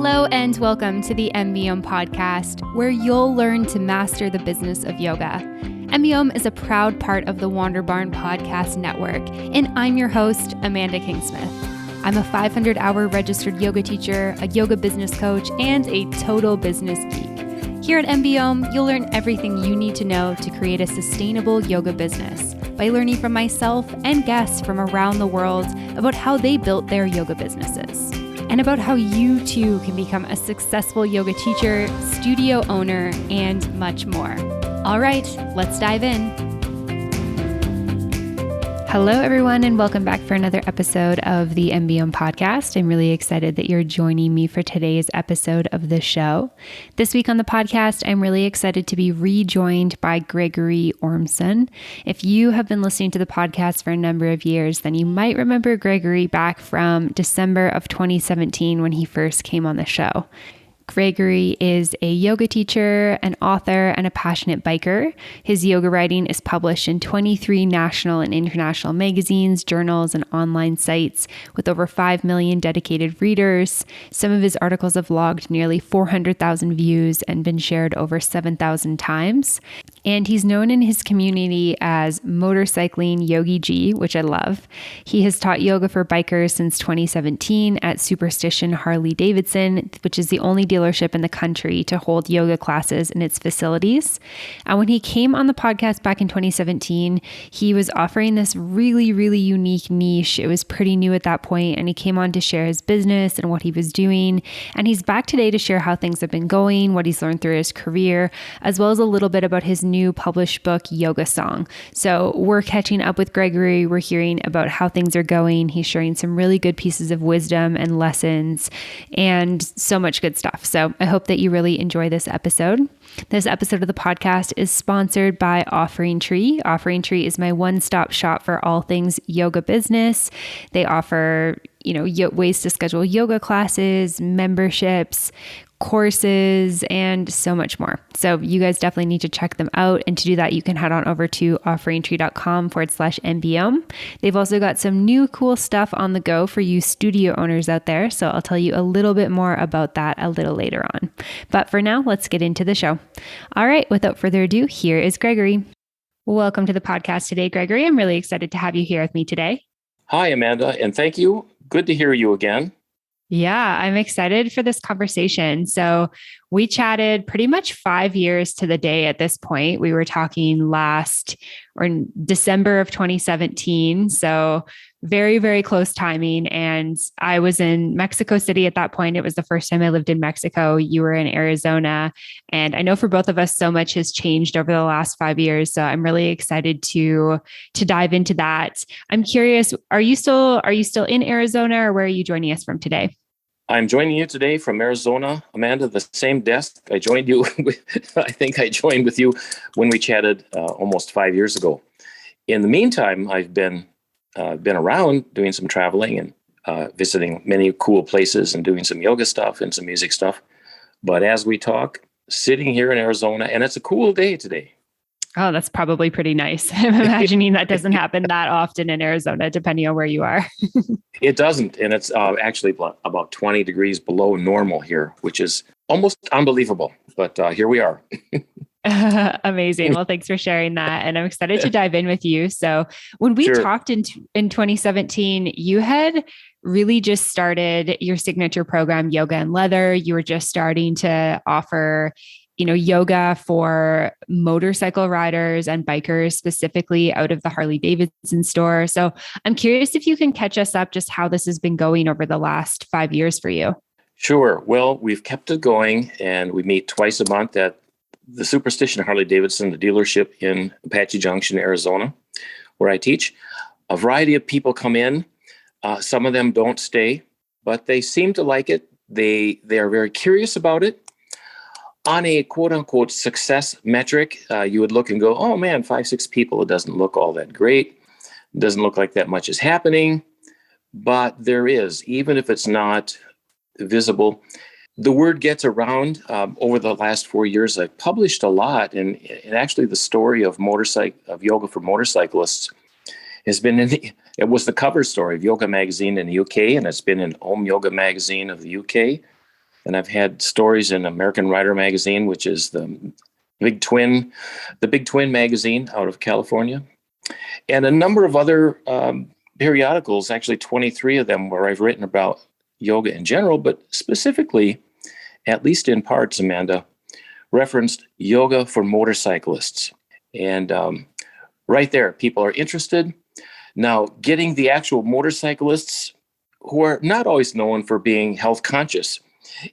Hello and welcome to the MBOM podcast, where you'll learn to master the business of yoga. MBOM is a proud part of the Wander Barn Podcast Network, and I'm your host, Amanda Kingsmith. I'm a 500-hour registered yoga teacher, a yoga business coach, and a total business geek. Here at MBOM, you'll learn everything you need to know to create a sustainable yoga business by learning from myself and guests from around the world about how they built their yoga businesses, and about how you too can become a successful yoga teacher, studio owner, and much more. All right, let's dive in. Hello, everyone, and welcome back for another episode of the MBOM podcast. I'm really excited that you're joining me for today's episode of the show. This week on the podcast, I'm really excited to be rejoined by Gregory Ormson. If you have been listening to the podcast for a number of years, then you might remember Gregory back from December of 2017 when he first came on the show. Gregory is a yoga teacher, an author, and a passionate biker. His yoga writing is published in 23 national and international magazines, journals, and online sites with over 5 million dedicated readers. Some of his articles have logged nearly 400,000 views and been shared over 7,000 times. And he's known in his community as Motorcycling Yogi G, which I love. He has taught yoga for bikers since 2017 at Superstition Harley Davidson, which is the only dealership in the country to hold yoga classes in its facilities. And when he came on the podcast back in 2017, he was offering this really, really unique niche. It was pretty new at that point, and he came on to share his business and what he was doing. And he's back today to share how things have been going, what he's learned through his career, as well as a little bit about his new published book, Yoga Song. So we're catching up with Gregory. We're hearing about how things are going. He's sharing some really good pieces of wisdom and lessons and so much good stuff. So I hope that you really enjoy this episode. This episode of the podcast is sponsored by Offering Tree. Offering Tree is my one-stop shop for all things yoga business. They offer, ways to schedule yoga classes, memberships, courses, and so much more. So you guys definitely need to check them out. And to do that, you can head on over to offeringtree.com/MBOM. They've also got some new cool stuff on the go for you studio owners out there. So I'll tell you a little bit more about that a little later on. But for now, let's get into the show. All right, without further ado, here is Gregory. Welcome to the podcast today, Gregory. I'm really excited to have you here with me today. Hi, Amanda, and thank you. Good to hear you again. Yeah, I'm excited for this conversation. So we chatted pretty much 5 years to the day at this point. We were talking in December of 2017. So very, very close timing. And I was in Mexico City at that point. It was the first time I lived in Mexico. You were in Arizona. And I know for both of us, so much has changed over the last 5 years. So I'm really excited to dive into that. I'm curious, are you still in Arizona, or where are you joining us from today? I'm joining you today from Arizona, Amanda, the same desk I joined you with. I think I joined with you when we chatted almost 5 years ago. In the meantime, I've been around doing some traveling and visiting many cool places and doing some yoga stuff and some music stuff. But as we talk, sitting here in Arizona, and it's a cool day today. Oh, that's probably pretty nice. I'm imagining that doesn't happen that often in Arizona, depending on where you are. It doesn't. And it's actually about 20 degrees below normal here, which is almost unbelievable. But here we are. Amazing. Well, thanks for sharing that. And I'm excited to dive in with you. So when we talked in 2017, you had really just started your signature program, Yoga and Leather. You were just starting to offer yoga for motorcycle riders and bikers, specifically out of the Harley Davidson store. So I'm curious if you can catch us up just how this has been going over the last 5 years for you. Sure. Well, we've kept it going, and we meet twice a month at the Superstition Harley Davidson, the dealership in Apache Junction, Arizona, where I teach. A variety of people come in. Some of them don't stay, but they seem to like it. They are very curious about it. On a quote unquote success metric, you would look and go, oh man, 5-6 people, it doesn't look all that great. It doesn't look like that much is happening, but there is, even if it's not visible. The word gets around. Over the last 4 years, I've published a lot, and actually the story of yoga for motorcyclists has been it was the cover story of Yoga magazine in the UK, and it's been in Om Yoga magazine of the UK. And I've had stories in American Writer magazine, which is the Big Twin magazine out of California, and a number of other periodicals, actually 23 of them, where I've written about yoga in general, but specifically, at least in parts, Amanda, referenced yoga for motorcyclists. And right there, people are interested. Now, getting the actual motorcyclists, who are not always known for being health conscious,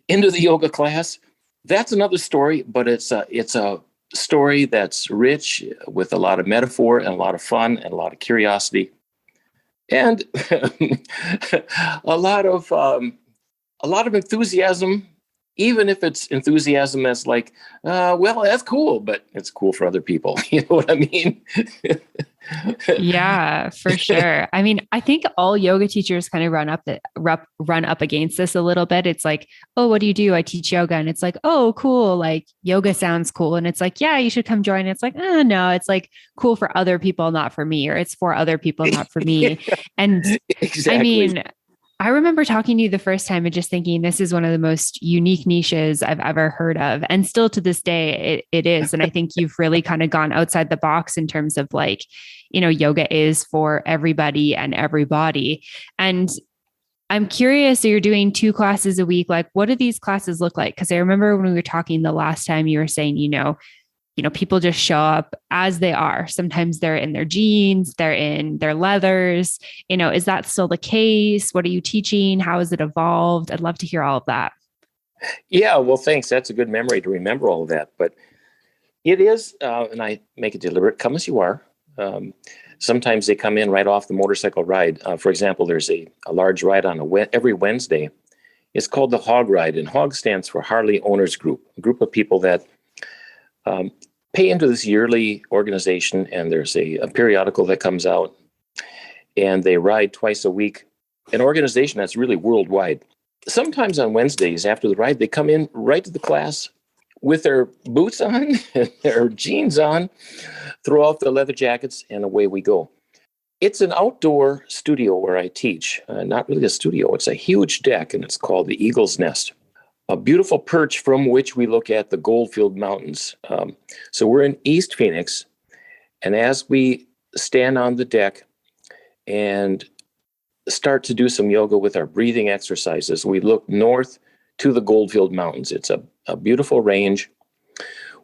into the yoga class, that's another story, but it's a story that's rich with a lot of metaphor and a lot of fun and a lot of curiosity. And a lot of enthusiasm, even if it's enthusiasm that's like, well, that's cool, but it's cool for other people. You know what I mean? Yeah, for sure. I mean, I think all yoga teachers kind of run up against this a little bit. It's like, oh, what do you do? I teach yoga. And it's like, oh, cool. Like yoga sounds cool. And it's like, yeah, you should come join. It's like, oh, no, it's like cool for other people, not for me, or it's for other people, not for me. And Exactly. I mean, I remember talking to you the first time and just thinking this is one of the most unique niches I've ever heard of. And still to this day, it is. And I think you've really kind of gone outside the box in terms of like, yoga is for everybody and everybody. And I'm curious, so you're doing 2 classes a week. Like, what do these classes look like? Because I remember when we were talking the last time, you were saying, people just show up as they are. Sometimes they're in their jeans, they're in their leathers. Is that still the case? What are you teaching? How has it evolved? I'd love to hear all of that. Yeah, well, thanks. That's a good memory to remember all of that. But it is, and I make it deliberate, come as you are. Sometimes they come in right off the motorcycle ride. For example, there's a large ride on every Wednesday. It's called the Hog Ride, and Hog stands for Harley Owners Group, a group of people that pay into this yearly organization, and there's a periodical that comes out, and they ride twice a week, an organization that's really worldwide. Sometimes on Wednesdays after the ride, they come in right to the class with their boots on, their jeans on, throw off the leather jackets, and away we go. It's an outdoor studio where I teach. Not really a studio, it's a huge deck, and it's called the Eagle's Nest. A beautiful perch from which we look at the Goldfield Mountains. So we're in East Phoenix, and as we stand on the deck and start to do some yoga with our breathing exercises, we look north to the Goldfield Mountains. It's a beautiful range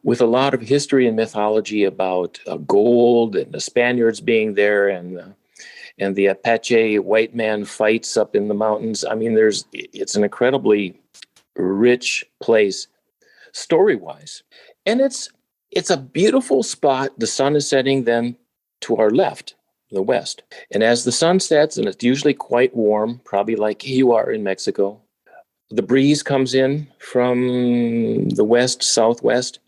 with a lot of history and mythology about gold and the Spaniards being there and the Apache white man fights up in the mountains. I mean, it's an incredibly rich place story-wise. And it's a beautiful spot. The sun is setting then to our left, the west. And as the sun sets, and it's usually quite warm, probably like you are in Mexico, the breeze comes in from the west, southwest.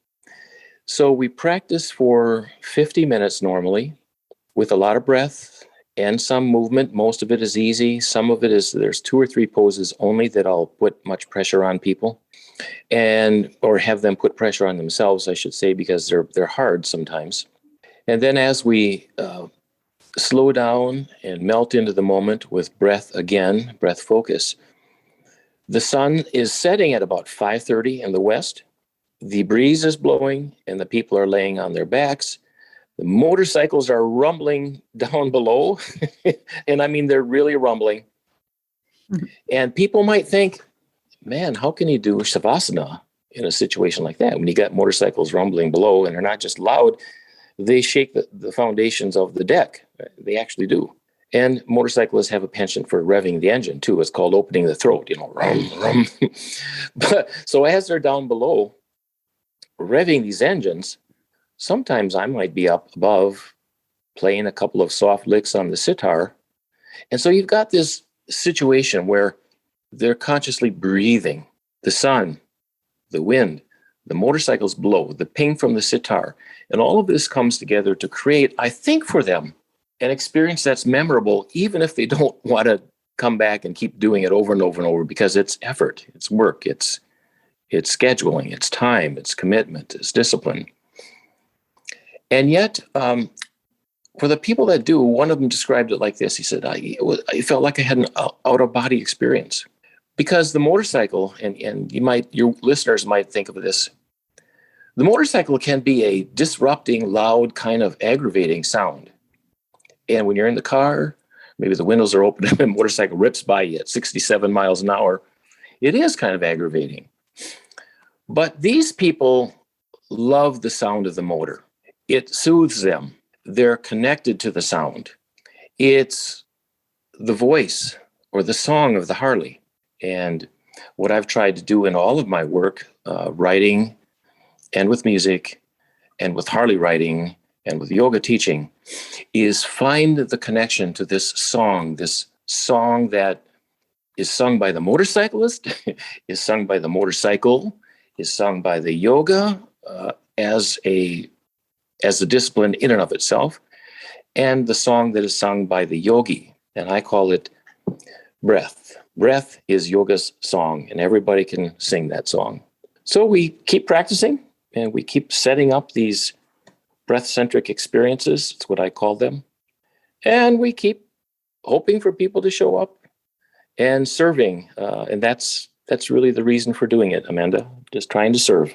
So we practice for 50 minutes normally with a lot of breath and some movement. Most of it is easy. Some of it is, there's 2 or 3 poses only that I'll put much pressure on people or have them put pressure on themselves, I should say, because they're hard sometimes. And then as we slow down and melt into the moment with breath focus, the sun is setting at about 5:30 in the west. The breeze is blowing and the people are laying on their backs. The motorcycles are rumbling down below. And I mean, they're really rumbling. Mm-hmm. And people might think, man, how can you do Shavasana in a situation like that? When you got motorcycles rumbling below and they're not just loud, they shake the foundations of the deck. They actually do. And motorcyclists have a penchant for revving the engine too. It's called opening the throat, rum, rum. So as they're down below, revving these engines, sometimes I might be up above playing a couple of soft licks on the sitar. And so you've got this situation where they're consciously breathing the sun, the wind, the motorcycles blow, the ping from the sitar. And all of this comes together to create, I think, for them, an experience that's memorable, even if they don't want to come back and keep doing it over and over and over, because it's effort, it's work, it's scheduling, it's time, it's commitment, it's discipline. And yet, for the people that do, one of them described it like this. He said, I felt like I had an out-of-body experience. Because the motorcycle, and your listeners might think of this, the motorcycle can be a disrupting, loud, kind of aggravating sound. And when you're in the car, maybe the windows are open and the motorcycle rips by you at 67 miles an hour, it is kind of aggravating. But these people love the sound of the motor. It soothes them. They're connected to the sound. It's the voice or the song of the Harley. And what I've tried to do in all of my work, writing and with music and with Harley riding and with yoga teaching, is find the connection to this song that is sung by the motorcyclist, is sung by the motorcycle, is sung by the yoga as a discipline in and of itself, and the song that is sung by the yogi. And I call it breath. Breath is yoga's song, and everybody can sing that song. So we keep practicing, and we keep setting up these breath-centric experiences. It's what I call them. And we keep hoping for people to show up and serving. And that's really the reason for doing it, Amanda, just trying to serve.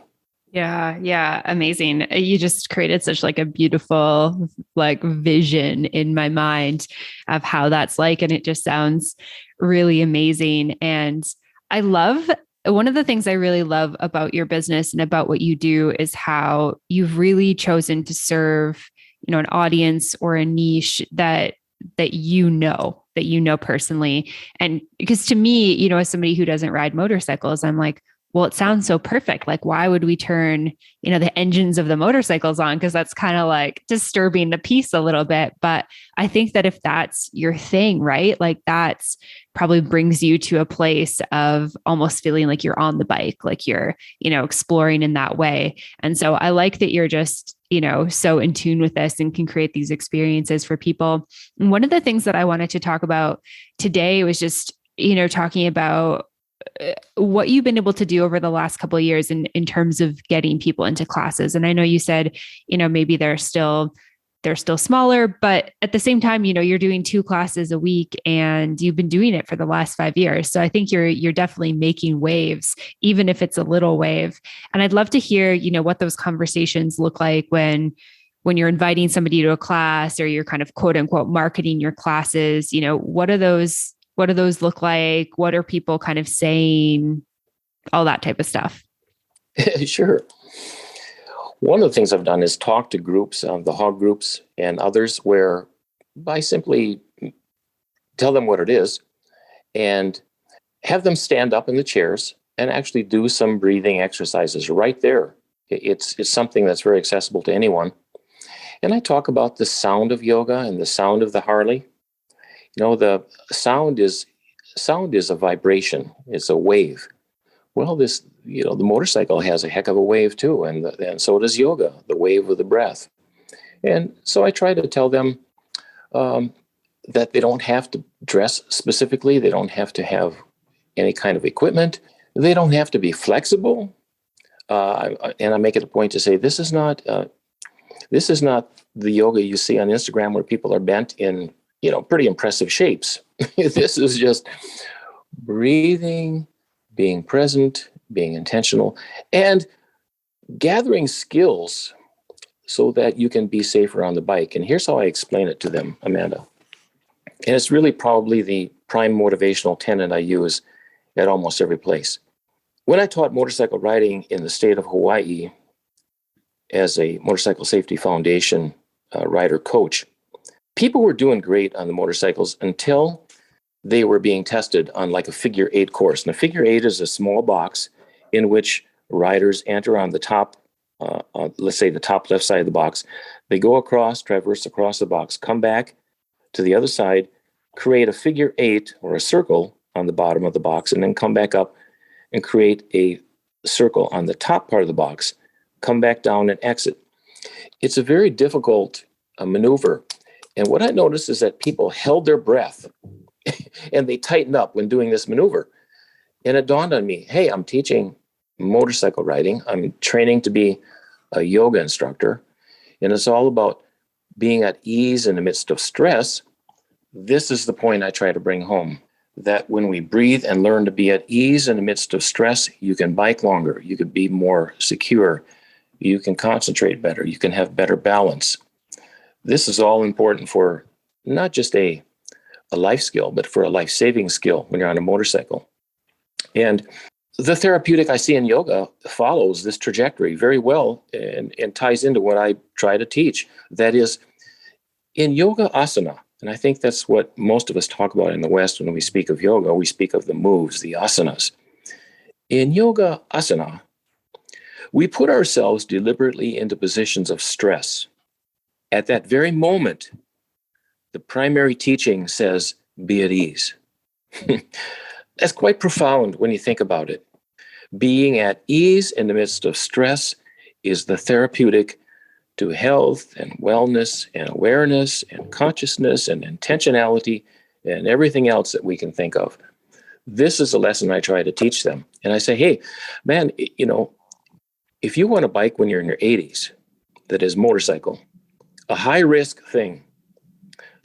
Yeah. Yeah. Amazing. You just created such like a beautiful like vision in my mind of how that's like. And it just sounds really amazing. And I love one of the things I really love about your business and about what you do is how you've really chosen to serve, an audience or a niche that you know personally. And because to me, as somebody who doesn't ride motorcycles, I'm like, well, it sounds so perfect. Like, why would we turn, the engines of the motorcycles on? Because that's kind of like disturbing the peace a little bit. But I think that if that's your thing, right? Like that's probably brings you to a place of almost feeling like you're on the bike, like you're, exploring in that way. And so I like that you're just, so in tune with this and can create these experiences for people. And one of the things that I wanted to talk about today was just, talking about what you've been able to do over the last couple of years in terms of getting people into classes. And I know you said, maybe they're still smaller, but at the same time, you're doing 2 classes a week and you've been doing it for the last 5 years. So I think you're definitely making waves, even if it's a little wave. And I'd love to hear, what those conversations look like when you're inviting somebody to a class or you're kind of quote unquote marketing your classes. What do those look like? What are people kind of saying? All that type of stuff. Sure. One of the things I've done is talk to groups, the hog groups and others, where I simply tell them what it is and have them stand up in the chairs and actually do some breathing exercises right there. It's something that's very accessible to anyone. And I talk about the sound of yoga and the sound of the Harley. The sound is a vibration. It's a wave. Well, the motorcycle has a heck of a wave too, and so does yoga, the wave of the breath. And so I try to tell them that they don't have to dress specifically. They don't have to have any kind of equipment. They don't have to be flexible. And I make it a point to say this is not the yoga you see on Instagram where people are bent in pretty impressive shapes. This is just breathing, being present, being intentional, and gathering skills so that you can be safer on the bike. And here's how I explain it to them, Amanda. And it's really probably the prime motivational tenet I use at almost every place. When I taught motorcycle riding in the state of Hawaii as a Motorcycle Safety Foundation rider coach, people were doing great on the motorcycles until they were being tested on like a figure 8 course. And a figure 8 is a small box in which riders enter on the top, let's say the top left side of the box. They go across, traverse across the box, come back to the other side, create a figure 8 or a circle on the bottom of the box, and then come back up and create a circle on the top part of the box, come back down and exit. It's a very difficult maneuver. And what I noticed is that people held their breath and they tightened up when doing this maneuver. And it dawned on me, hey, I'm teaching motorcycle riding. I'm training to be a yoga instructor. And it's all about being at ease in the midst of stress. This is the point I try to bring home. that when we breathe and learn to be at ease in the midst of stress, you can bike longer, you can be more secure, you can concentrate better, you can have better balance. This is all important for not just a life skill, but for a life-saving skill when you're on a motorcycle. And the therapeutic I see in yoga follows this trajectory very well and ties into what I try to teach. That is, in yoga asana, and I think that's what most of us talk about in the West when we speak of yoga, we speak of the moves, the asanas. In yoga asana, we put ourselves deliberately into positions of stress. At that very moment, the primary teaching says, be at ease. That's quite profound when you think about it. Being at ease in the midst of stress is the therapeutic to health and wellness and awareness and consciousness and intentionality and everything else that we can think of. This is a lesson I try to teach them. And I say, hey, man, if you want to bike when you're in your 80s, that is motorcycle, a high risk thing,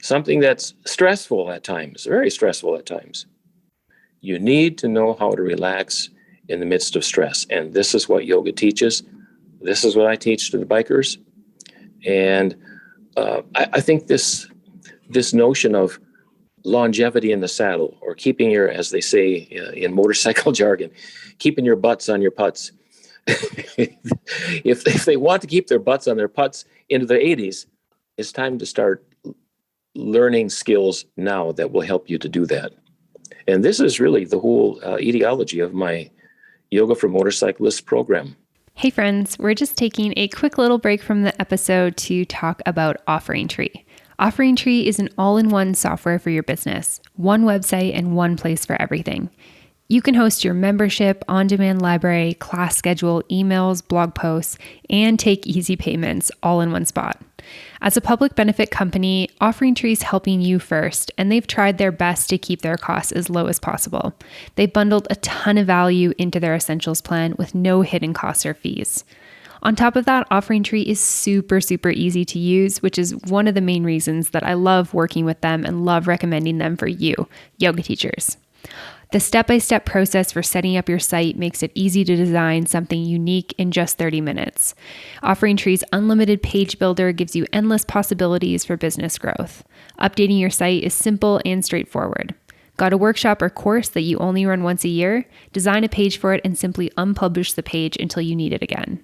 something that's stressful at times, very stressful at times, you need to know how to relax in the midst of stress. And this is what yoga teaches. This is what I teach to the bikers. And I think this notion of longevity in the saddle, or keeping your, as they say in motorcycle jargon, keeping your butts on your putts. if they want to keep their butts on their putts into their 80s, it's time to start learning skills now that will help you to do that. And this is really the whole ideology of my Yoga for Motorcyclists program. Hey friends, we're just taking a quick little break from the episode to talk about Offering Tree. Offering Tree is an all-in-one software for your business, one website and one place for everything. You can host your membership, on-demand library, class schedule, emails, blog posts, and take easy payments all in one spot. As a public benefit company, Offering Tree is helping you first, and they've tried their best to keep their costs as low as possible. They've bundled a ton of value into their Essentials plan with no hidden costs or fees. On top of that, Offering Tree is super, super easy to use, which is one of the main reasons that I love working with them and love recommending them for you, yoga teachers. The step-by-step process for setting up your site makes it easy to design something unique in just 30 minutes. Offering Tree's unlimited page builder gives you endless possibilities for business growth. Updating your site is simple and straightforward. Got a workshop or course that you only run once a year? Design a page for it and simply unpublish the page until you need it again.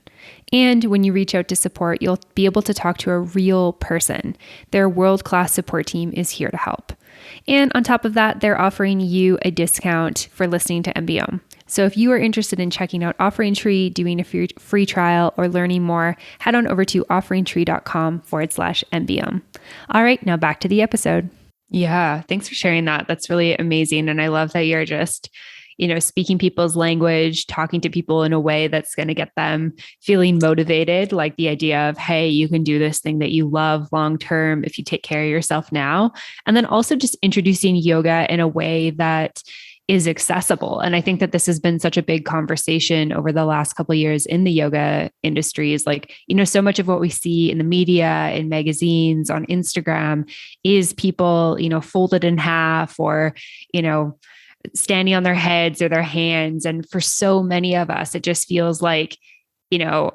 And when you reach out to support, you'll be able to talk to a real person. Their world-class support team is here to help. And on top of that, they're offering you a discount for listening to MBM. So if you are interested in checking out Offering Tree, doing a free trial, or learning more, head on over to offeringtree.com/MBM. All right, now back to the episode. Yeah, thanks for sharing that. That's really amazing. And I love that you're just, speaking people's language, talking to people in a way that's going to get them feeling motivated, like the idea of, hey, you can do this thing that you love long-term if you take care of yourself now. And then also just introducing yoga in a way that is accessible. And I think that this has been such a big conversation over the last couple of years in the yoga industry is like, so much of what we see in the media, in magazines, on Instagram is people, folded in half or, standing on their heads or their hands. And for so many of us, it just feels like, I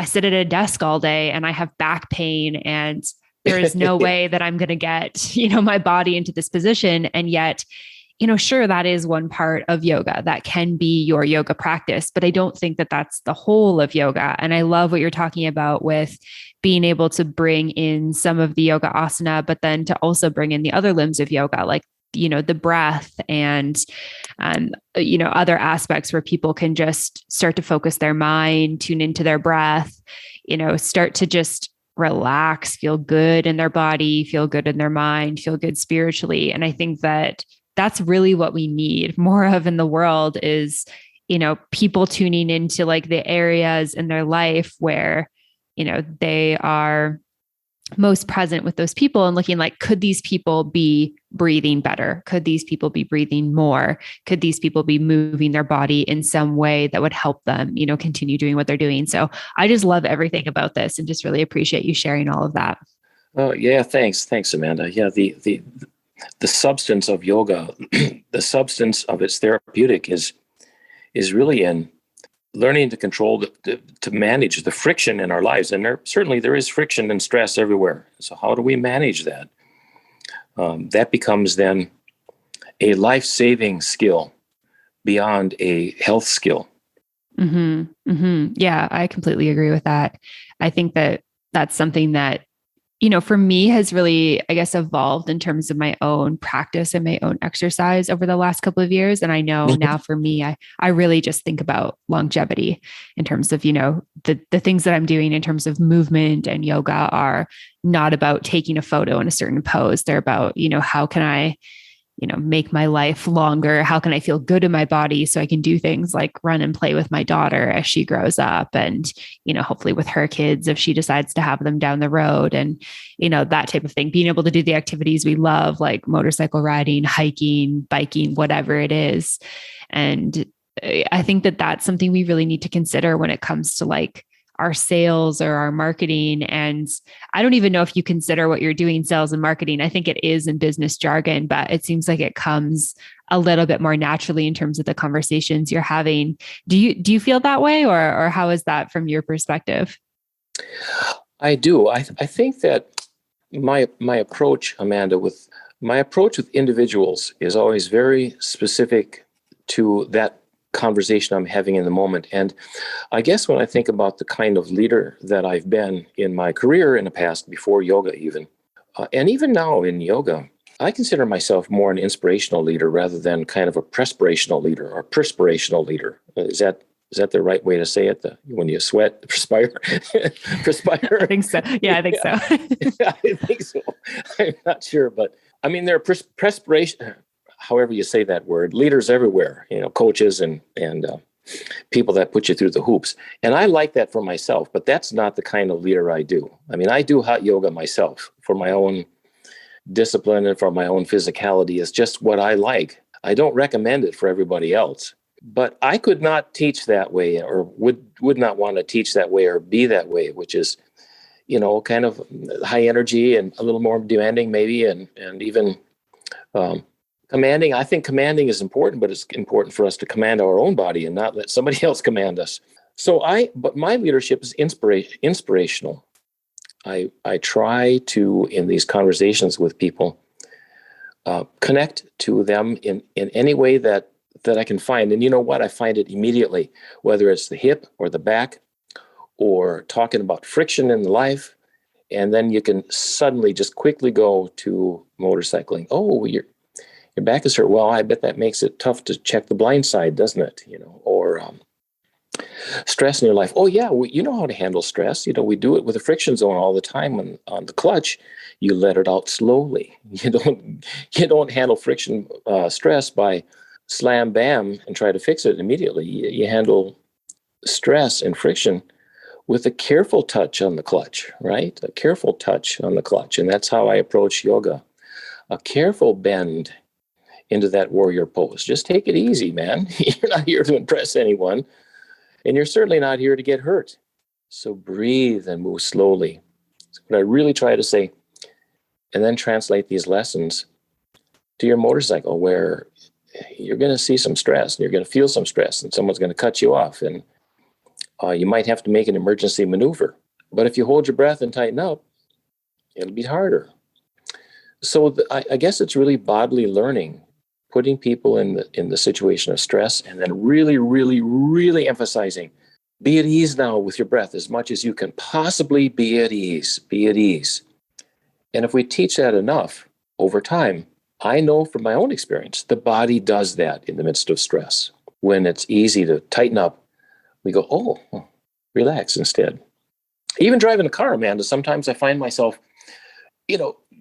sit at a desk all day and I have back pain and there is no way that I'm going to get, my body into this position. And yet, sure, that is one part of yoga that can be your yoga practice, but I don't think that that's the whole of yoga. And I love what you're talking about with being able to bring in some of the yoga asana, but then to also bring in the other limbs of yoga, like, the breath and, other aspects where people can just start to focus their mind, tune into their breath, start to just relax, feel good in their body, feel good in their mind, feel good spiritually. And I think that that's really what we need more of in the world is, people tuning into like the areas in their life where, they are most present with those people and looking like, could these people be breathing better? Could these people be breathing more? Could these people be moving their body in some way that would help them, continue doing what they're doing? So I just love everything about this and just really appreciate you sharing all of that. Oh yeah. Thanks, Amanda. Yeah. the substance of yoga, the substance of its therapeutic is really in learning to control, to manage the friction in our lives. And there is friction and stress everywhere. So how do we manage that? That becomes then a life-saving skill beyond a health skill. Mm-hmm. Mm-hmm. Yeah, I completely agree with that. I think that that's something that, for me has really, I guess, evolved in terms of my own practice and my own exercise over the last couple of years. And I know now for me, I really just think about longevity in terms of, the things that I'm doing in terms of movement and yoga are not about taking a photo in a certain pose. They're about, how can I make my life longer? How can I feel good in my body so I can do things like run and play with my daughter as she grows up and, hopefully with her kids if she decides to have them down the road and, that type of thing, being able to do the activities we love, like motorcycle riding, hiking, biking, whatever it is. And I think that that's something we really need to consider when it comes to like our sales or our marketing. And I don't even know if you consider what you're doing sales and marketing. I think it is in business jargon, but it seems like it comes a little bit more naturally in terms of the conversations you're having. Do you feel that way, or how is that from your perspective? I do. I think that my approach, Amanda, with individuals is always very specific to that conversation I'm having in the moment. And I guess when I think about the kind of leader that I've been in my career in the past, before yoga even, and even now in yoga, I consider myself more an inspirational leader rather than kind of a perspirational leader or perspirational leader. Is that the right way to say it? When you sweat, perspire, perspire. I think so. Yeah, I think so. I think so. I'm not sure, but I mean, there are perspiration, however you say that word, leaders everywhere, coaches and people that put you through the hoops. And I like that for myself, but that's not the kind of leader I do. I mean, I do hot yoga myself for my own discipline and for my own physicality. It's just what I like. I don't recommend it for everybody else, but I could not teach that way, or would not want to teach that way or be that way, which is, kind of high energy and a little more demanding maybe, and even commanding. I think commanding is important, but it's important for us to command our own body and not let somebody else command us. But my leadership is inspirational. I try to, in these conversations with people, connect to them in any way that I can find. And you know what? I find it immediately, whether it's the hip or the back or talking about friction in life. And then you can suddenly just quickly go to motorcycling. Oh, your back is hurt. Well, I bet that makes it tough to check the blind side, doesn't it? Or stress in your life. Oh yeah, you know how to handle stress. We do it with a friction zone all the time on the clutch. You let it out slowly. You don't handle friction stress by slam bam and try to fix it immediately. You handle stress and friction with a careful touch on the clutch, right? A careful touch on the clutch. And that's how I approach yoga. A careful bend into that warrior pose. Just take it easy, man. You're not here to impress anyone, and you're certainly not here to get hurt. So breathe and move slowly. That's what I really try to say. And then translate these lessons to your motorcycle, where you're going to see some stress and you're going to feel some stress and someone's going to cut you off, and you might have to make an emergency maneuver. But if you hold your breath and tighten up, it'll be harder. So I guess it's really bodily learning, putting people in the situation of stress, and then really, really, really emphasizing, be at ease now with your breath as much as you can possibly be at ease. Be at ease. And if we teach that enough over time, I know from my own experience, the body does that in the midst of stress. When it's easy to tighten up, we go, oh, relax instead. Even driving a car, Amanda, sometimes I find myself,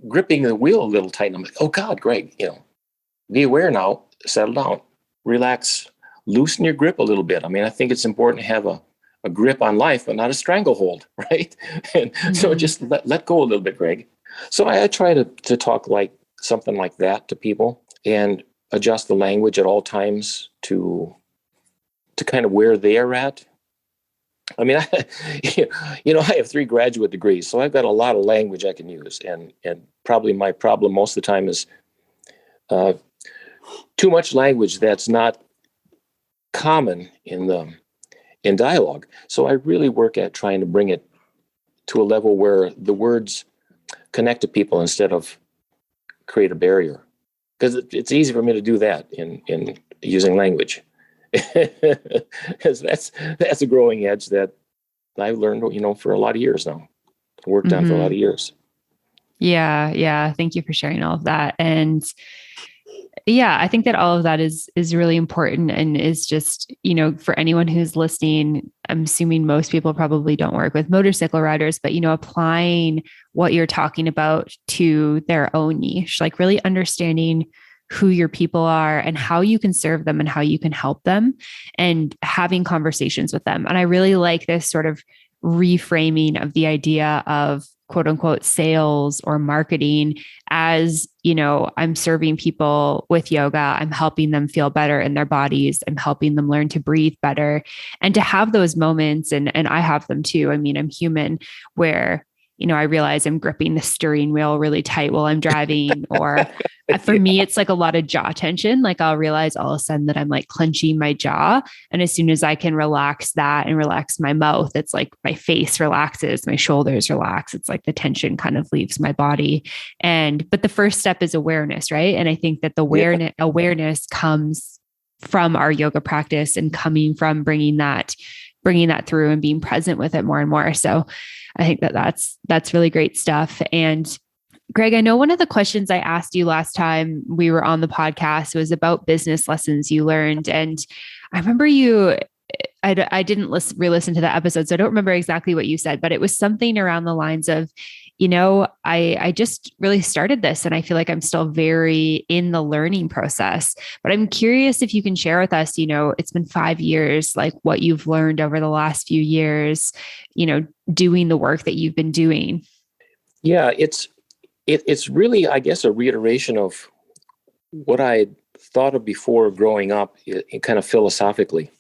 gripping the wheel a little tight. And I'm like, oh God, Greg, be aware now, settle down, relax, loosen your grip a little bit. I mean, I think it's important to have a grip on life, but not a stranglehold, right? And so just let go a little bit, Greg. So I try to talk like something like that to people and adjust the language at all times to kind of where they are at. I mean, I have 3 graduate degrees, so I've got a lot of language I can use. And probably my problem most of the time is uh, too much language that's not common in dialogue. So I really work at trying to bring it to a level where the words connect to people instead of create a barrier. Because it's easy for me to do that in using language. that's a growing edge that I've learned, for a lot of years now, worked on for a lot of years. Yeah. Yeah. Thank you for sharing all of that. And yeah, I think that all of that is really important and is just, for anyone who's listening, I'm assuming most people probably don't work with motorcycle riders, but applying what you're talking about to their own niche, like really understanding who your people are and how you can serve them and how you can help them and having conversations with them. And I really like this sort of reframing of the idea of quote unquote sales or marketing as, I'm serving people with yoga. I'm helping them feel better in their bodies. I'm helping them learn to breathe better and to have those moments. And I have them too. I mean, I'm human where, I realize I'm gripping the steering wheel really tight while I'm driving, or for me, it's like a lot of jaw tension. Like I'll realize all of a sudden that I'm like clenching my jaw. And as soon as I can relax that and relax my mouth, it's like my face relaxes, my shoulders relax. It's like the tension kind of leaves my body. But the first step is awareness, right? And I think that the awareness comes from our yoga practice and coming from bringing that through and being present with it more and more. So I think that that's really great stuff. And Greg, I know one of the questions I asked you last time we were on the podcast was about business lessons you learned. And I remember I didn't re-listen to the episode, so I don't remember exactly what you said, but it was something around the lines of, I just really started this and I feel like I'm still very in the learning process, but I'm curious if you can share with us, it's been 5 years, like what you've learned over the last few years, doing the work that you've been doing. Yeah, it's really, I guess, a reiteration of what I thought of before growing up, kind of philosophically.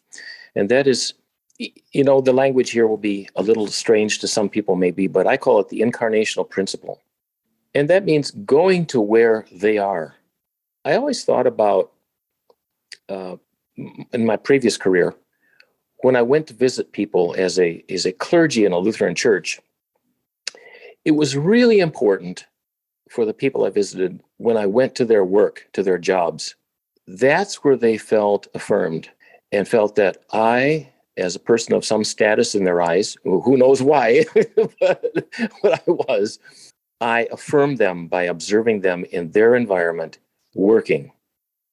And that is, the language here will be a little strange to some people maybe, but I call it the incarnational principle. And that means going to where they are. I always thought about, in my previous career, when I went to visit people as a clergy in a Lutheran church, it was really important for the people I visited when I went to their work, to their jobs. That's where they felt affirmed and felt that I, as a person of some status in their eyes, who knows why, but what I affirmed them by observing them in their environment, working,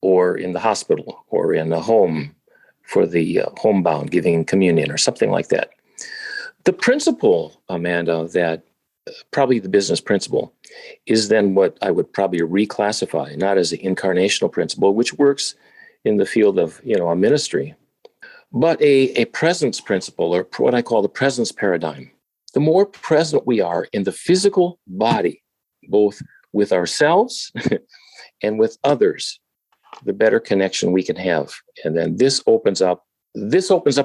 or in the hospital, or in a home for the homebound, giving communion, or something like that. The principle, Amanda, that probably the business principle is then what I would probably reclassify, not as the incarnational principle, which works in the field of, a ministry, but a presence principle, or what I call the presence paradigm. The more present we are in the physical body, both with ourselves and with others, the better connection we can have. And then this opens up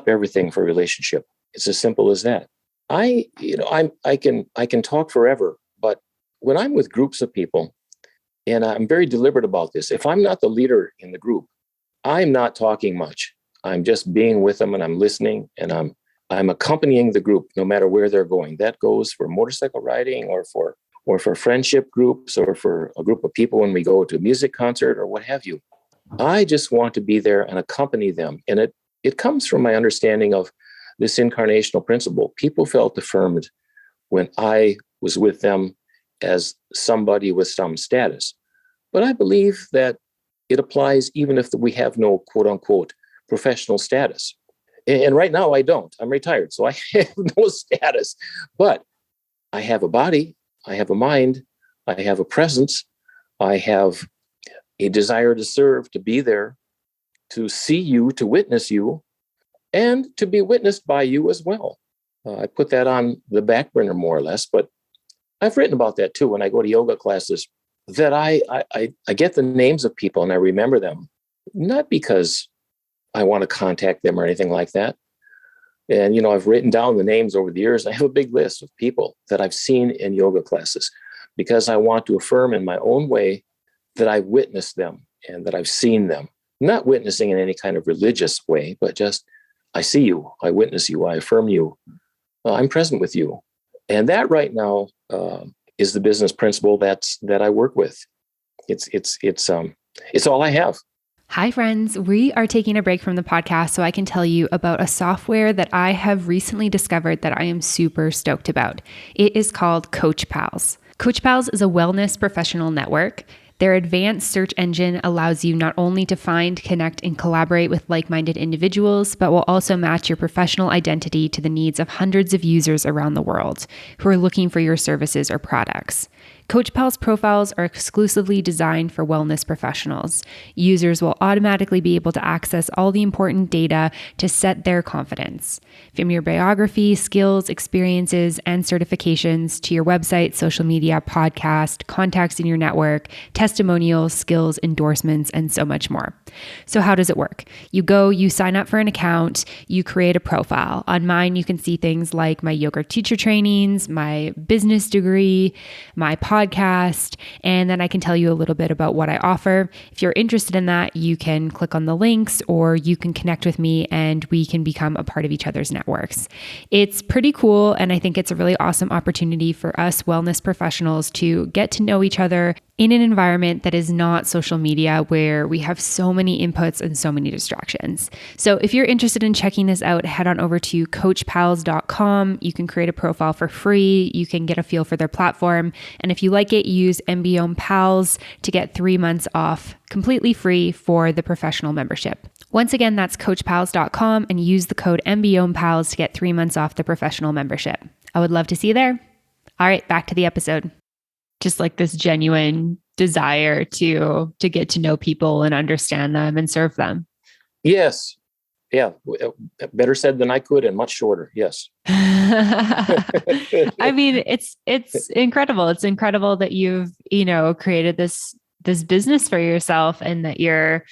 everything for a relationship. It's as simple as that. I can talk forever, but when I'm with groups of people, and I'm very deliberate about this, if I'm not the leader in the group, I'm not talking much. I'm just being with them and I'm listening and I'm accompanying the group no matter where they're going. That goes for motorcycle riding or for friendship groups or for a group of people when we go to a music concert or what have you. I just want to be there and accompany them. And it comes from my understanding of this incarnational principle. People felt affirmed when I was with them as somebody with some status. But I believe that it applies even if we have no quote unquote professional status. And right now I don't. I'm retired, so I have no status. But I have a body, I have a mind, I have a presence, I have a desire to serve, to be there, to see you, to witness you, and to be witnessed by you as well. I put that on the back burner more or less, but I've written about that too when I go to yoga classes, that I get the names of people and I remember them, not because I want to contact them or anything like that. And, I've written down the names over the years. I have a big list of people that I've seen in yoga classes because I want to affirm in my own way that I've witnessed them and that I've seen them. Not witnessing in any kind of religious way, but just, I see you, I witness you, I affirm you, I'm present with you. And that right now is the business principle that I work with. It's all I have. Hi, friends. We are taking a break from the podcast so I can tell you about a software that I have recently discovered that I am super stoked about. It is called Coach Pals. Coach Pals is a wellness professional network. Their advanced search engine allows you not only to find, connect, and collaborate with like-minded individuals, but will also match your professional identity to the needs of hundreds of users around the world who are looking for your services or products. Coach Pal's profiles are exclusively designed for wellness professionals. Users will automatically be able to access all the important data to set their confidence. From your biography, skills, experiences, and certifications to your website, social media, podcast, contacts in your network, testimonials, skills, endorsements, and so much more. So how does it work? You sign up for an account, you create a profile. On mine, you can see things like my yoga teacher trainings, my business degree, my podcast, and then I can tell you a little bit about what I offer. If you're interested in that, you can click on the links or you can connect with me and we can become a part of each other's networks. It's pretty cool, and I think it's a really awesome opportunity for us wellness professionals to get to know each other in an environment that is not social media where we have so many inputs and so many distractions. So if you're interested in checking this out, head on over to coachpals.com. You can create a profile for free. You can get a feel for their platform. And if you like it, use MBOM Pals to get 3 months off completely free for the professional membership. Once again, that's coachpals.com and use the code MBOM Pals to get 3 months off the professional membership. I would love to see you there. All right, back to the episode. Just like this genuine desire to get to know people and understand them and serve them. Yes. Yeah. Better said than I could and much shorter. Yes. I mean, it's incredible. It's incredible that you've, created this business for yourself and that you're,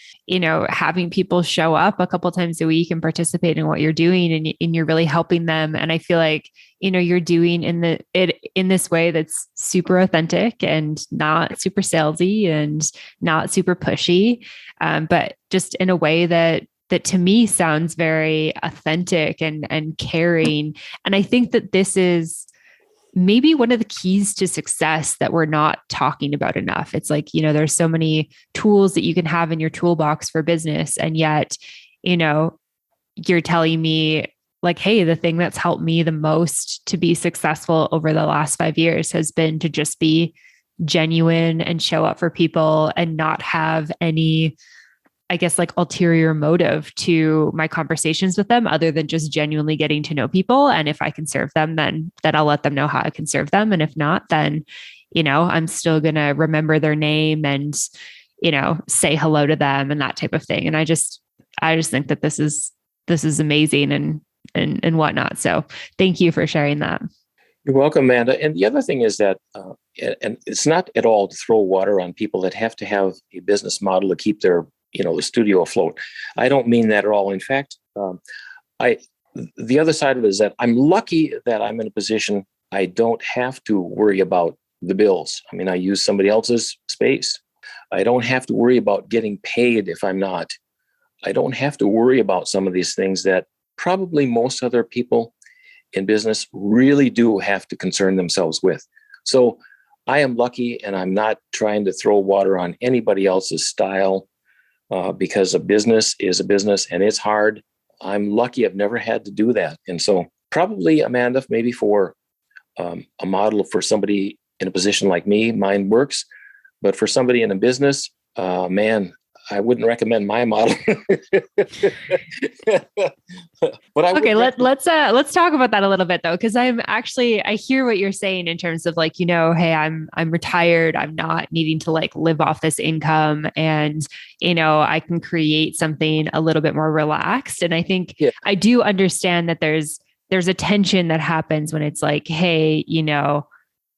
having people show up a couple times a week and participate in what you're doing and you're really helping them. And I feel like, you're doing it in this way that's super authentic and not super salesy and not super pushy, but just in a way that to me sounds very authentic and caring. And I think that this is maybe one of the keys to success that we're not talking about enough. It's like, there's so many tools that you can have in your toolbox for business. And yet, you're telling me like, hey, the thing that's helped me the most to be successful over the last 5 years has been to just be genuine and show up for people and not have any, I guess, like ulterior motive to my conversations with them other than just genuinely getting to know people. And if I can serve them, then I'll let them know how I can serve them. And if not, then, I'm still going to remember their name and, say hello to them and that type of thing. And I just think that this is amazing and whatnot. So thank you for sharing that. You're welcome, Amanda. And the other thing is that, and it's not at all to throw water on people that have to have a business model to keep their the studio afloat. I don't mean that at all. In fact, the other side of it is that I'm lucky that I'm in a position I don't have to worry about the bills. I mean, I use somebody else's space. I don't have to worry about getting paid if I'm not. I don't have to worry about some of these things that probably most other people in business really do have to concern themselves with. So I am lucky, and I'm not trying to throw water on anybody else's style. Because a business is a business and it's hard. I'm lucky I've never had to do that. And so probably, Amanda, maybe for a model for somebody in a position like me, mine works. But for somebody in a business, man, I wouldn't recommend my model. But okay, let's talk about that a little bit though, because I hear what you're saying in terms of like, hey, I'm retired, I'm not needing to like live off this income, and I can create something a little bit more relaxed. And I think I do understand that there's a tension that happens when it's like, hey,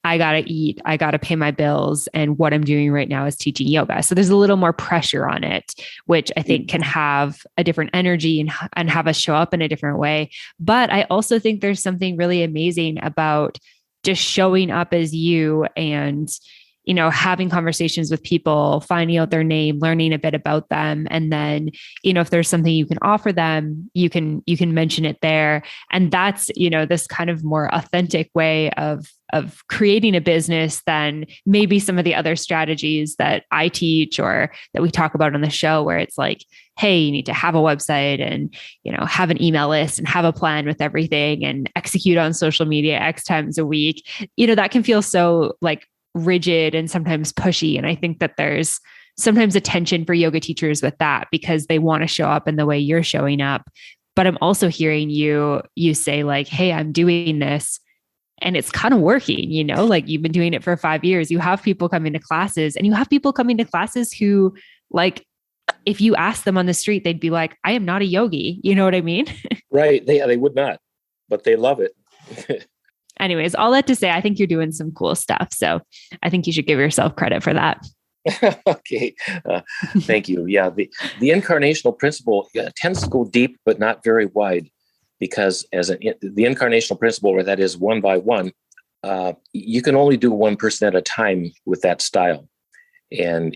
I got to eat, I got to pay my bills. And what I'm doing right now is teaching yoga. So there's a little more pressure on it, which I think can have a different energy and have us show up in a different way. But I also think there's something really amazing about just showing up as you and, having conversations with people, finding out their name, learning a bit about them. And then, if there's something you can offer them, you can mention it there. And that's, this kind of more authentic way of creating a business than maybe some of the other strategies that I teach or that we talk about on the show, where it's like, hey, you need to have a website and, have an email list and have a plan with everything and execute on social media X times a week. That can feel so like rigid and sometimes pushy. And I think that there's sometimes a tension for yoga teachers with that because they want to show up in the way you're showing up. But I'm also hearing you say like, hey, I'm doing this and it's kind of working, like you've been doing it for 5 years. You have people coming to classes and you have people coming to classes who, like, if you ask them on the street, they'd be like, I am not a yogi. You know what I mean? Right. They would not, but they love it. Anyways, all that to say, I think you're doing some cool stuff. So I think you should give yourself credit for that. Okay. Thank you. Yeah. The incarnational principle tends to go deep, but not very wide, because the incarnational principle, where that is one by one, you can only do one person at a time with that style. And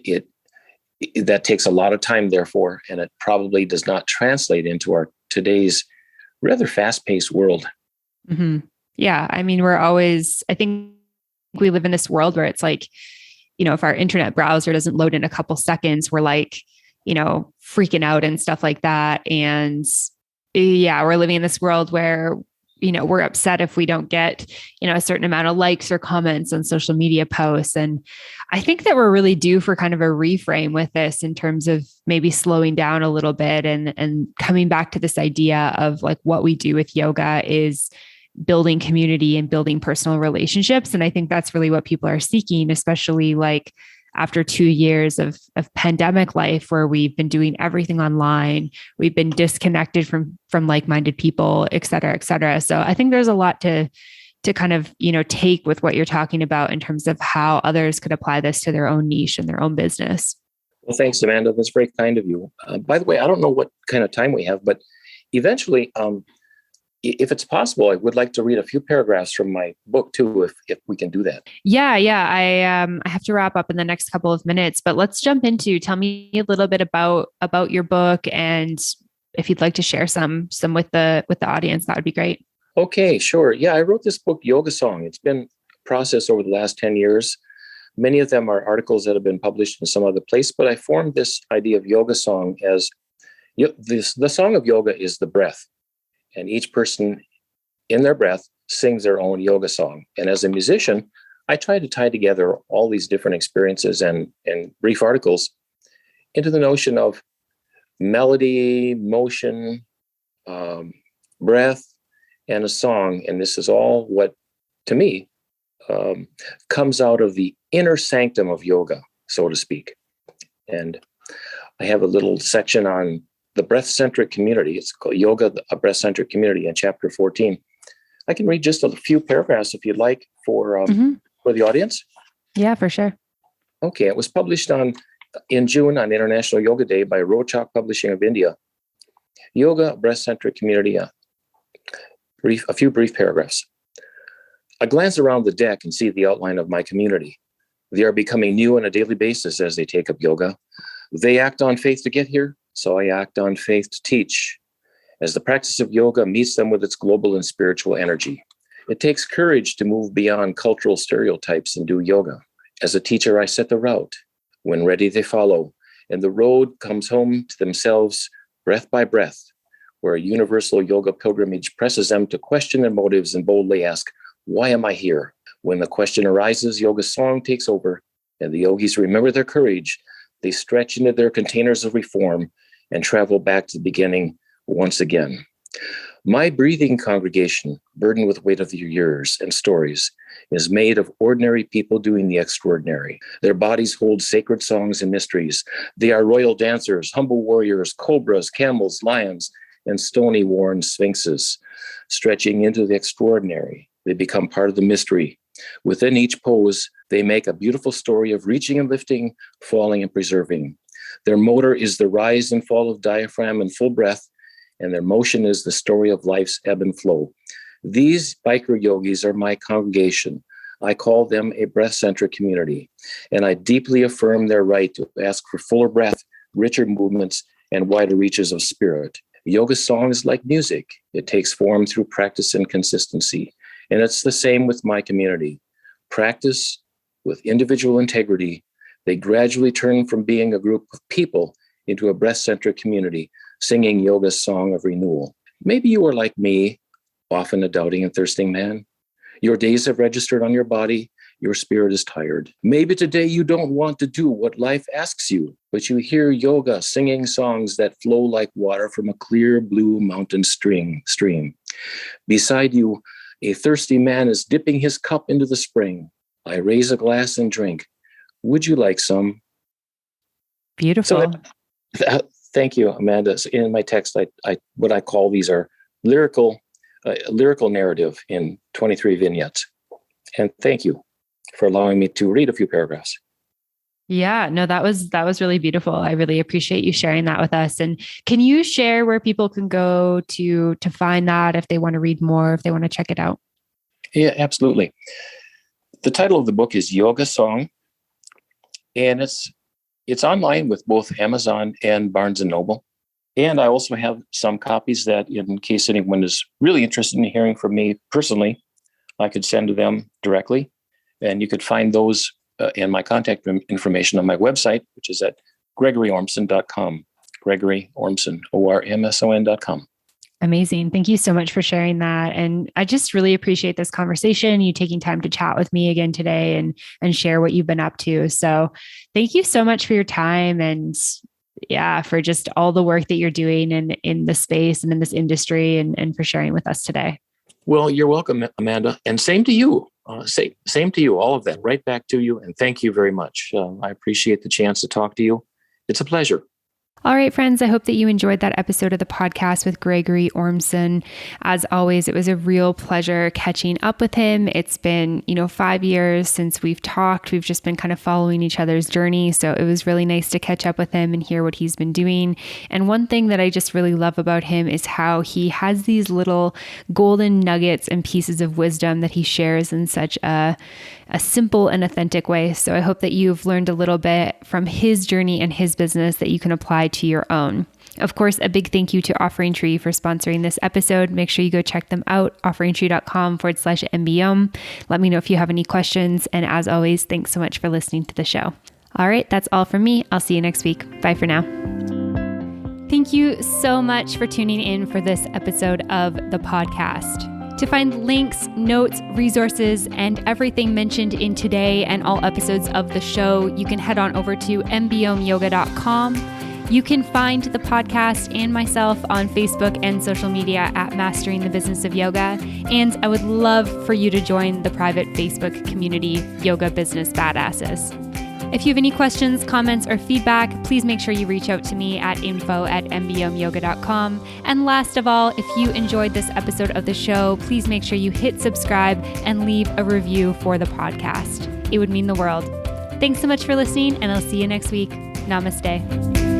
that takes a lot of time, therefore, and it probably does not translate into our today's rather fast-paced world. Mm-hmm. Yeah. I mean, I think we live in this world where it's like, if our internet browser doesn't load in a couple seconds, we're like, freaking out and stuff like that. And yeah, we're living in this world where, we're upset if we don't get, a certain amount of likes or comments on social media posts. And I think that we're really due for kind of a reframe with this in terms of maybe slowing down a little bit and coming back to this idea of like what we do with yoga is building community and building personal relationships. And I think that's really what people are seeking, especially like after 2 years of pandemic life, where we've been doing everything online, we've been disconnected from like-minded people, et cetera, et cetera. So I think there's a lot to kind of, take with what you're talking about in terms of how others could apply this to their own niche and their own business. Well, thanks, Amanda. That's very kind of you. By the way, I don't know what kind of time we have, but eventually, if it's possible, I would like to read a few paragraphs from my book too, if we can do that. Yeah. I have to wrap up in the next couple of minutes, but let's jump into, tell me a little bit about your book, and if you'd like to share some with the audience, that would be great. Okay, sure. Yeah, I wrote this book, Yoga Song. It's been a process over the last 10 years. Many of them are articles that have been published in some other place, but I formed this idea of Yoga Song as the song of yoga is the breath. And each person in their breath sings their own yoga song. And as a musician, I try to tie together all these different experiences and brief articles into the notion of melody, motion, breath, and a song. And this is all what, to me, comes out of the inner sanctum of yoga, so to speak. And I have a little section on the breath-centric community. It's called Yoga, a Breath-Centric Community, in chapter 14. I can read just a few paragraphs if you'd like for the audience. Yeah, for sure. Okay, it was published in June on International Yoga Day by Rochak Publishing of India. Yoga, a Breath-Centric Community. A few brief paragraphs. I glance around the deck and see the outline of my community. They are becoming new on a daily basis as they take up yoga. They act on faith to get here, so I act on faith to teach. As the practice of yoga meets them with its global and spiritual energy, it takes courage to move beyond cultural stereotypes and do yoga. As a teacher, I set the route. When ready, they follow, and the road comes home to themselves, breath by breath, where a universal yoga pilgrimage presses them to question their motives and boldly ask, why am I here? When the question arises, yoga song takes over, and the yogis remember their courage. They stretch into their containers of reform and travel back to the beginning once again. My breathing congregation, burdened with weight of their years and stories, is made of ordinary people doing the extraordinary. Their bodies hold sacred songs and mysteries. They are royal dancers, humble warriors, cobras, camels, lions, and stony worn sphinxes. Stretching into the extraordinary, they become part of the mystery. Within each pose, they make a beautiful story of reaching and lifting, falling and preserving. Their motor is the rise and fall of diaphragm and full breath, and their motion is the story of life's ebb and flow. These biker yogis are my congregation. I call them a breath-centric community, and I deeply affirm their right to ask for fuller breath, richer movements, and wider reaches of spirit. Yoga song is like music. It takes form through practice and consistency, and it's the same with my community. Practice with individual integrity, they gradually turn from being a group of people into a breath-centric community, singing yoga's song of renewal. Maybe you are like me, often a doubting and thirsting man. Your days have registered on your body. Your spirit is tired. Maybe today you don't want to do what life asks you, but you hear yoga singing songs that flow like water from a clear blue mountain stream. Beside you, a thirsty man is dipping his cup into the spring. I raise a glass and drink. Would you like some? Beautiful. So thank you, Amanda. In my text, I what I call these are lyrical narrative in 23 vignettes. And thank you for allowing me to read a few paragraphs. Yeah, no, that was really beautiful. I really appreciate you sharing that with us. And can you share where people can go to find that if they want to read more, if they want to check it out? Yeah, absolutely. The title of the book is Yoga Song, and it's online with both Amazon and Barnes & Noble. And I also have some copies that, in case anyone is really interested in hearing from me personally, I could send to them directly. And you could find those and my contact information on my website, which is at gregoryormson.com. Gregory Ormson, ORMSON.com. Amazing. Thank you so much for sharing that. And I just really appreciate this conversation, you taking time to chat with me again today and share what you've been up to. So thank you so much for your time and for just all the work that you're doing in this space and in this industry and for sharing with us today. Well, you're welcome, Amanda. And same to you. Same to you, all of that, right back to you. And thank you very much. I appreciate the chance to talk to you. It's a pleasure. All right, friends, I hope that you enjoyed that episode of the podcast with Gregory Ormson. As always, it was a real pleasure catching up with him. It's been, 5 years since we've talked. We've just been kind of following each other's journey. So it was really nice to catch up with him and hear what he's been doing. And one thing that I just really love about him is how he has these little golden nuggets and pieces of wisdom that he shares in such a simple and authentic way. So I hope that you've learned a little bit from his journey and his business that you can apply to your own. Of course, a big thank you to Offering Tree for sponsoring this episode. Make sure you go check them out, offeringtree.com/MBOM. Let me know if you have any questions. And as always, thanks so much for listening to the show. All right, that's all from me. I'll see you next week. Bye for now. Thank you so much for tuning in for this episode of the podcast. To find links, notes, resources, and everything mentioned in today and all episodes of the show, you can head on over to mbomyoga.com. You can find the podcast and myself on Facebook and social media at Mastering the Business of Yoga. And I would love for you to join the private Facebook community, Yoga Business Badasses. If you have any questions, comments, or feedback, please make sure you reach out to me at info@mbomyoga.com. And last of all, if you enjoyed this episode of the show, please make sure you hit subscribe and leave a review for the podcast. It would mean the world. Thanks so much for listening, and I'll see you next week. Namaste.